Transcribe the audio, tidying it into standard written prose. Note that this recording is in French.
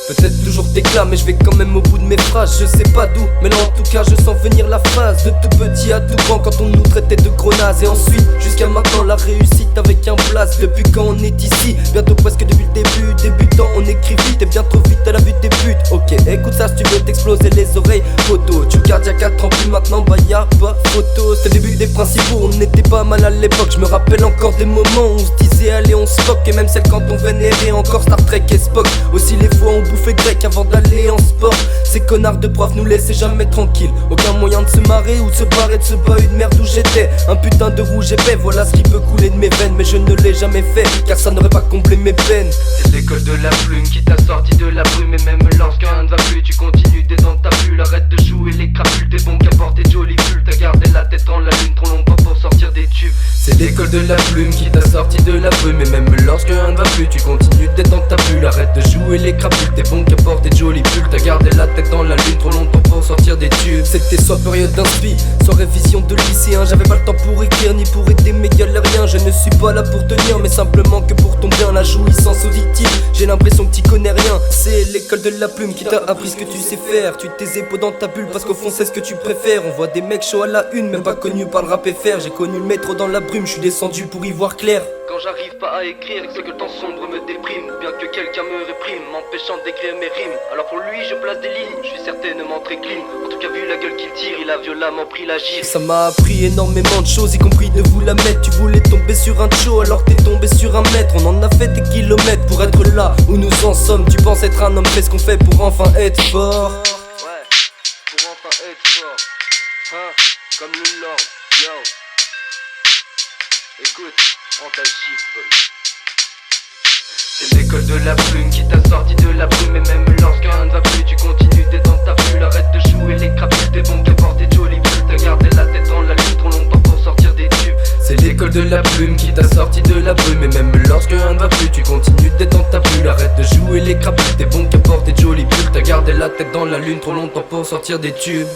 Peut-être toujours t'éclat, mais je vais quand même au bout de mes phrases. Je sais pas d'où, mais là en tout cas je sens venir la phase. De tout petit à tout grand quand on nous traitait de gros nazes. Et ensuite, jusqu'à maintenant la réussite avec un blast. Depuis quand on est ici, bientôt presque depuis le début. Débutant, on écrit vite et bien trop vite à la vue des buts. Ok, écoute ça si tu veux t'exploser les oreilles. Photo, tu regardes y'a 4 ans plus maintenant, bah y'a pas photo. C'était le début des principaux, on était pas mal à l'époque. Je me rappelle encore des moments où on se disait allez on se fuck. Et même celle quand on vénérait encore Star Trek et Spock. Aussi les fois on bouffait grec avant d'aller en sport. Ces connards de profs nous laissaient jamais tranquilles. Aucun moyen de se marrer ou de se barrer de ce bahut de merde où j'étais. Un putain de rouge épais, voilà ce qui peut couler de mes veines. Mais je ne l'ai jamais fait, car ça n'aurait pas comblé mes peines. C'est l'école de la plume qui t'a sorti de la brume. Et même lorsqu'un ne va plus, tu continues d'étendre ta bulle. Arrête de jouer les crapules, t'es bon qu'à porter de jolies pulls. T'as gardé la tête dans la lune trop longtemps pour sortir des tubes. C'est l'école de la plume qui t'a sorti de la brume. Et même lorsqu'un ne va plus, tu continues d'étendre ta bulle. Arrête de jouer les crapules, t'es bon qu'à porter de jolies pulls. T'as gardé la tête dans la lune trop longtemps pour sortir des tubes. C'était soit période d'inspi, soit révision de lycéen. J'avais pas le temps pour écrire ni pour aider mes galériens. Je ne suis pas là pour tenir, mais simplement que pour ton bien. La jouissance auditive, j'ai l'impression que t'y connais rien. C'est l'école de la plume qui t'a appris ce que tu sais faire. Tu tes épaules dans ta bulle parce qu'au fond c'est ce que tu préfères. On voit des mecs chauds à la une, même pas connus par le rap FR. J'ai connu le métro dans la brume, je suis descendu pour y voir clair. Quand j'arrive pas à écrire, c'est que le temps sombre me déprime. Bien que quelqu'un me réprime, m'empêchant d'écrire mes rimes. Alors pour lui je place des lignes, je suis certainement très clean. En tout cas vu la gueule qu'il tire, il a violemment pris la gifle. Ça m'a appris énormément de choses, y compris de vous la mettre. Tu voulais tomber sur un show, alors t'es tombé sur un mètre. On en a fait des kilomètres pour être là où nous en sommes. Tu penses être un homme, fais ce qu'on fait pour enfin être fort. Ouais, pour enfin être fort. Hein, comme le Lord, yo. Écoute, prends ta chiffre, boy. C'est l'école de la plume qui t'a sorti de la brume. Et même lorsqu'un ne va plus, tu continues d'étendre ta bulle. Arrête de jouer les crapules, t'es bon qu'à porter de jolies bulles. T'as gardé la tête dans la lune trop longtemps pour sortir des tubes. C'est l'école de la plume qui t'a sorti de la brume. Et même lorsqu'un ne va plus, tu continues d'étendre ta bulle. Arrête de jouer les crapules, t'es bon qu'à porter de jolies bulles. T'as gardé la tête dans la lune trop longtemps pour sortir des tubes.